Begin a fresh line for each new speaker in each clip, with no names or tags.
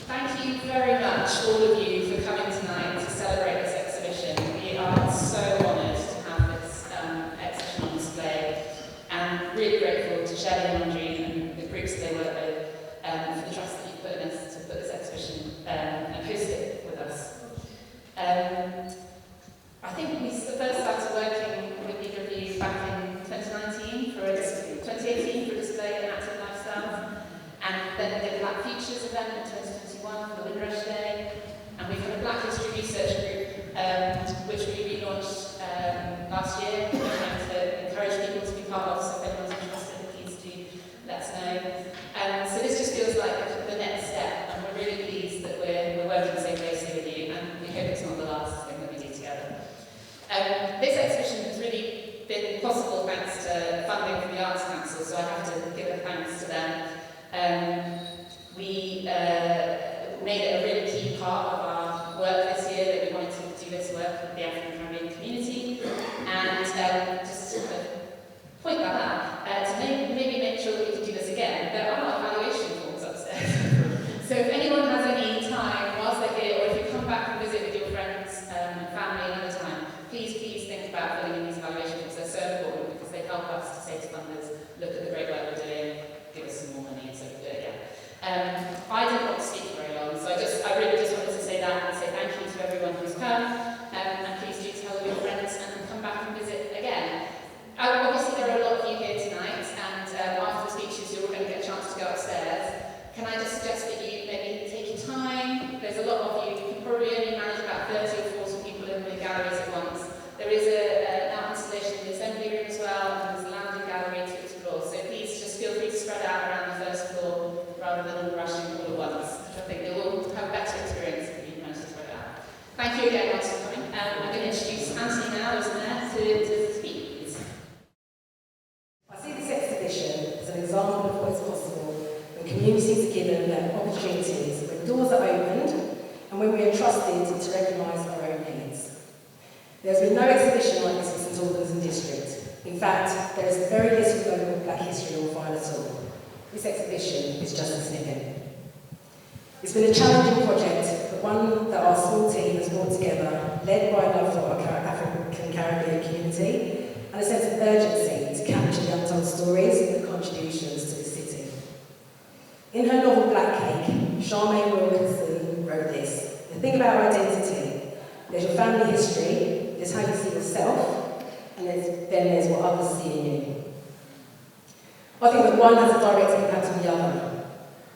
Thank you very much, all of you, for coming tonight to celebrate this exhibition. We are so honoured to have this exhibition on display, and really grateful to Shelley and Andrene and the groups they work with for the trust that you've put in us to put this exhibition and host it with us. I think we first started working with the reviews back in 2018 for a display in active lifestyles, and then we did a Black Futures event in 2021 for the Windrush Day, and we've had a Black History Research Group which we relaunched last year. We're trying to encourage people to be part of, so if anyone's interested, please do let us know. So this just feels like the next step, and we're really pleased that we're working so closely with you, and we hope it's not the last thing that we do together. This exhibition has really been possible thanks to funding from the Arts Council, so I have to give a thanks to them. We made it a really key part of our work this year that we wanted to do this work with the African Caribbean community, and just to point that out, to maybe make sure that we can do this again, there are evaluation forms upstairs. So if anyone has any time whilst they're here, or if you come back and visit with your friends and family another time, please think about filling in these evaluation forms. They're so important because they help us to say to funders, look at the great work we're doing, give us some more money, and so we do it again. I didn't want to speak very long, so I really just wanted to say that and say thank you to everyone who's come, and please do tell your friends and come back and visit again. Obviously there are a lot of you here tonight, and after the speeches you're all going to get a chance to go upstairs. Can I just suggest that you maybe take your time? There's a lot of you can probably only manage about 30 or 40 people in the galleries at once. There is an art installation in the assembly room as well, and there's a landing gallery to explore, so please just feel free to spread out around the first floor rather than all rushing all at once, which I think you'll all have a better experience if you manage to spread out. Thank you again once for coming. I'm going to introduce Andrene now, who's there, to speak, please.
I see this exhibition as an example of what is possible when communities are given opportunities, when doors are opened, and when we are trusted to recognise our own needs. There's been no exhibition like this in St Albans and District. In fact, there is very little local Black history you'll find at all. This exhibition is just a snippet. It's been a challenging project, but one that our small team has brought together, led by love for our African Caribbean community, and a sense of urgency to capture the untold stories and contributions to the city. In her novel Black Cake, Charmaine Wilkinson wrote this: the thing about identity, there's your family history, there's how you see yourself, and then there's what others see in you. I think that one has a direct impact on the other.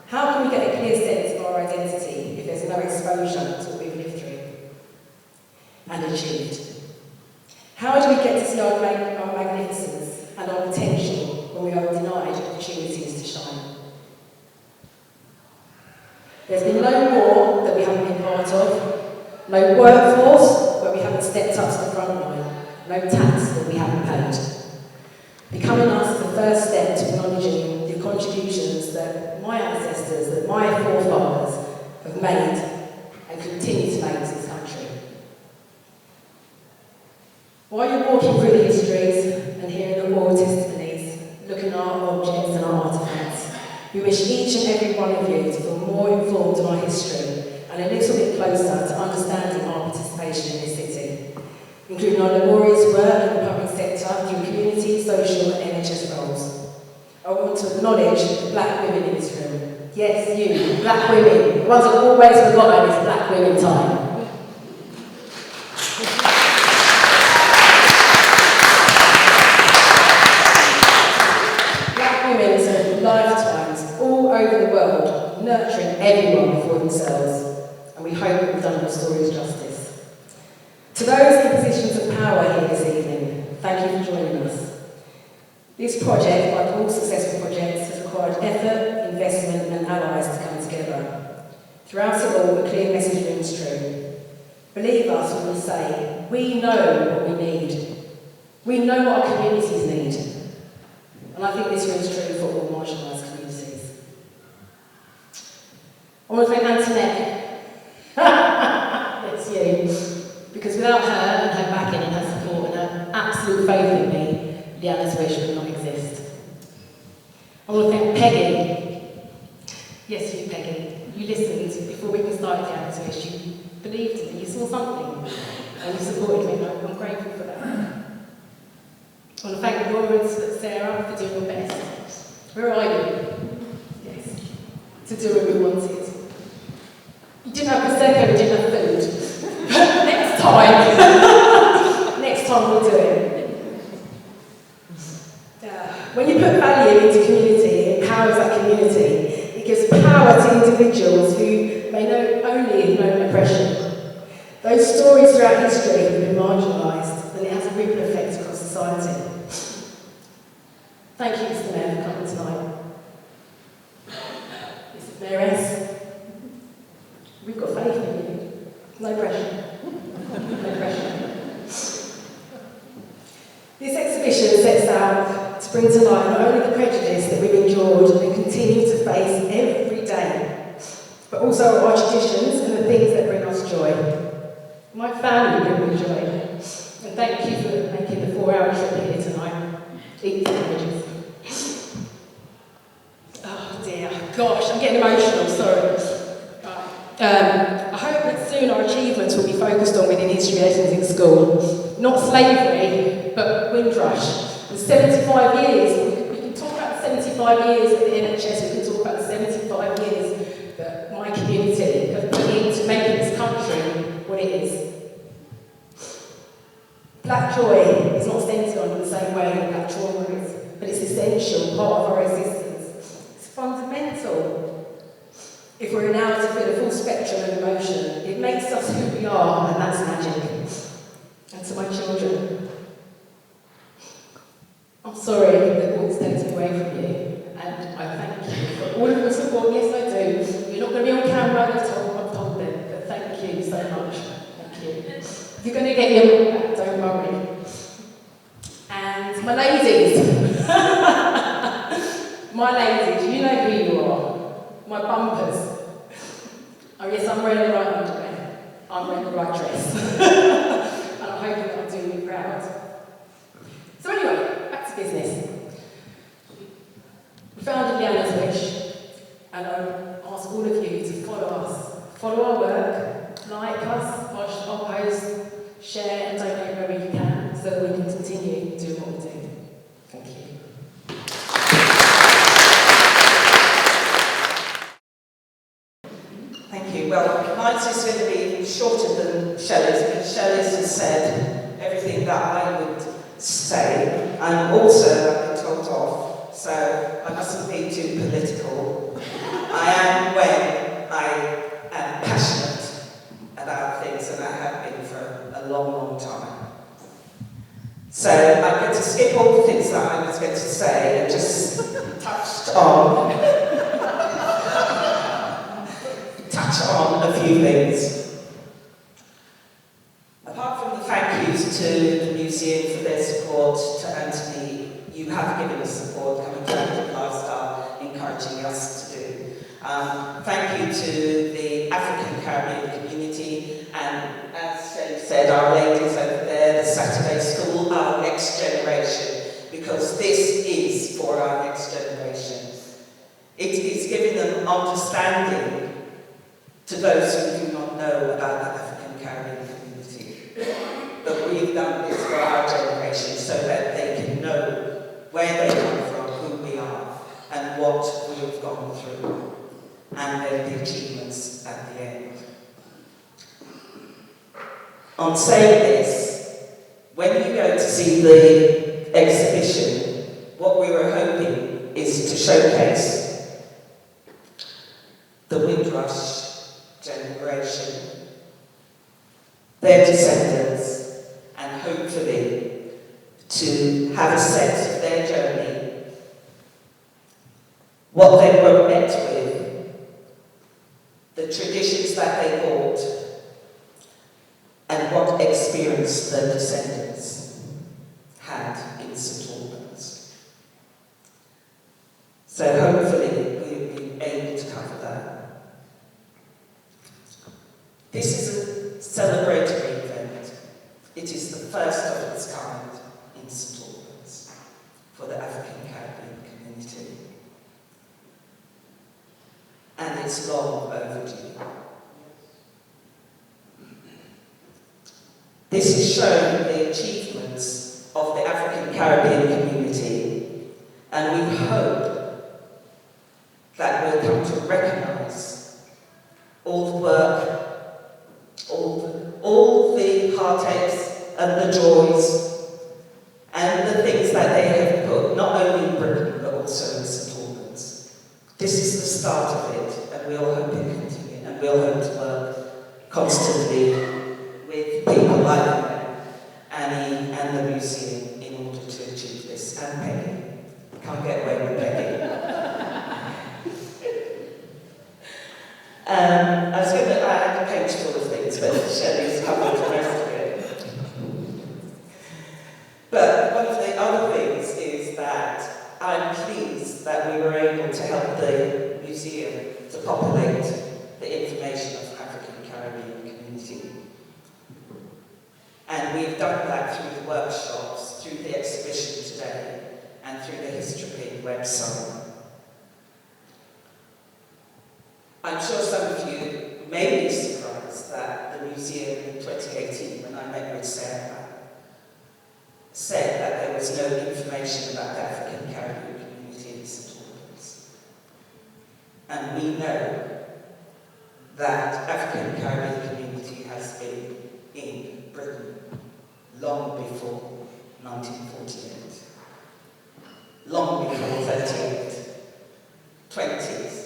How can we get a clear sense of our identity if there's no exposure to what we've lived through and achieved? How do we get to see our magnificence and our potential when we are denied opportunities to shine? There's been no war that we haven't been part of, no workforce where we haven't stepped up to the front line, no tax that we haven't paid. Becoming us is the first step to acknowledging the contributions that my ancestors, that my forefathers have made and continue to make to this country. While you're walking through the histories and hearing the oral testimonies, looking at our objects and our artefacts, we wish each and every one of you to feel more informed in our history and a little bit closer to understanding our participation in this city, including our laborious work in the public sector through community, social and NHS roles. I want to acknowledge the Black women in this room. Yes, you, Black women. The ones I've always forgotten is Black women time. Black women spend lifetimes all over the world nurturing everyone before themselves, and we hope we've done our stories justice. To those in positions of power here this evening, thank you for joining us. This project, like all successful projects, has required effort, investment and allies to come together. Throughout it all, a clear message rings true. Believe us when we say, we know what we need. We know what our communities need. And I think this rings true for all marginalised communities. I want to thank Antoinette. It's you. Because without her and her backing and her support and her absolute faith in me, LeeAnna's wish would not exist. I want to thank Peggy. Yes, you, Peggy. You listened before we even started the activist, you believed in me, you saw something, and you supported me, and I'm grateful for that. I want to thank Laura and Sarah for doing your best. Where are you? Yes. To do what we wanted. You didn't have Prosecco, you didn't have food. Next time. Next time we'll do it. When you put value into community, it empowers that community. It gives power to individuals who may only know oppression. Those stories throughout history have been marginalised, and it has a ripple effect across society. Thank you, Mr. Mayor, for coming tonight. Mrs. Mayoress, we've got faith in you. No pressure. No pressure. This exhibition sets out to bring to light not only the prejudice that we've endured and continue to face every day, but also our traditions and the things that bring us joy. My family bring me joy, and thank you for making the 4-hour trip here tonight. Eat the images. Oh dear, gosh, I'm getting emotional, sorry. I hope that soon our achievements will be focused on within history lessons in school. Not slavery, but Windrush. And 75 years, we can talk about 75 years of the NHS, we can talk about 75 years that my community have put into making this country what it is. Black joy is not centred on in the same way that black trauma is, but it's essential, part of our existence. It's fundamental. If we're allowed to feel a full spectrum of emotion, it makes us who we are, and that's magic. And to my children, I'm sorry that all this takes me away from you, and I thank you for all of your support. Yes, I do. You're not going to be on camera, I've told them, but thank you so much. Thank you. You're going to get your money back, don't worry. And my ladies, my ladies, you know who you are. My bumpers. Oh yes, I'm wearing the right underwear. I'm wearing the right dress. And I'm hoping that I'm doing you proud. So anyway, back to business. We founded LeeAnna's Wish, and I ask all of you to follow us. Follow our work, like us, watch our posts, share and donate wherever you can, so that we can continue doing what we do. Thank you.
Thank you. Well, mine is going to be shorter than Shelley's, because Shelley's has said everything that I would say, and also I've been told off, so I mustn't be too political. I am when I am passionate about things, and I have been for a long, long time. So I'm going to skip all the things that I was going to say and just touch on a few things. Apart from the thank yous to the museum for their support, to Anthony, you have given us support coming to Active Lifestyle, encouraging us to do. Thank you to the African Caribbean community, and as Shelley said, our ladies over there, the Saturday School, our next generation, because this is for our next generation. It is giving them understanding to those who do not know about the African Caribbean community. But we've done this for our generation so that they can know where they come from, who we are, and what we've gone through, and then the achievements at the end. On saying this, when you go to see the exhibition, what we were hoping is to showcase the Windrush generation, their descendants, and hopefully to have a sense of their journey, what they were met with, the traditions that they brought, and what experience the descendants had in St. Albans. So hopefully we'll be able to cover that. This is a celebratory event. It is the first of its kind in St. Albans for the African Caribbean community. And it's long overdue. of the African Caribbean community, and we hope that we'll come to recognise all the work, all the heartaches and the joys and the things that they have put, not only in Britain but also in St Albans. This is the start of it, and we'll hope it continue, and we'll hope to work constantly with people like Annie and the museum in order to achieve this. And Peggy. Can't get away with Peggy. I was going to add a page full of things, but Shelley's covered the rest of it. But one of the other things is that I'm pleased that we were able to help the museum to populate the information of African Caribbean community. And we've done that through the workshops, through the exhibition today, and through the History website. I'm sure some of you may be surprised that the museum in 2018, when I met with Sarah, said that there was no information about the African Caribbean community in St Albans. And we know that African Caribbean community has been in Britain long before 1948, long before 38, 20s,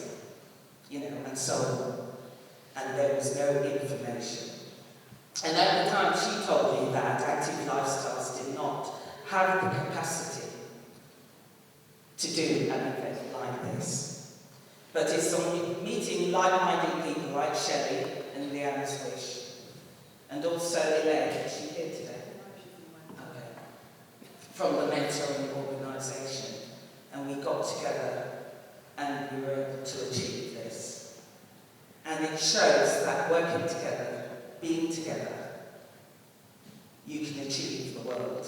and so on. And there was no information. And at the time she told me that active lifestyles did not have the capacity to do an event like this. But it's on meeting like-minded people like Shelley and LeeAnna's wish, and also LeeAnna, is she here today? Okay. From the mentoring organisation, and we got together and we were able to achieve this. And it shows that working together, being together, you can achieve the world.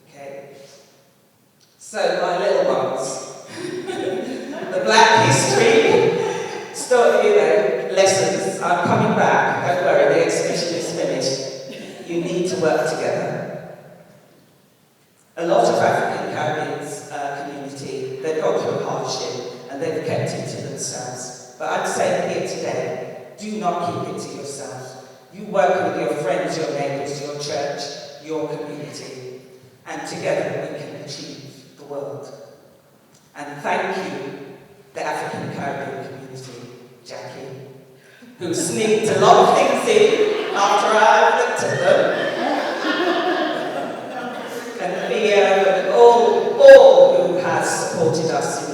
Okay? So my little ones, the Black History story, lessons, I'm coming back, don't worry, the exhibition is finished. You need to work together. A lot of African Caribbean's community, they've gone through hardship and they've kept it to themselves. But I'm saying here today, do not keep it to yourself. You work with your friends, your neighbours, your church, your community, and together we can achieve the world. And thank you, the African Caribbean community, Jackie, who sneaked a lot of things in after I looked at them. And Leah, and all who has supported us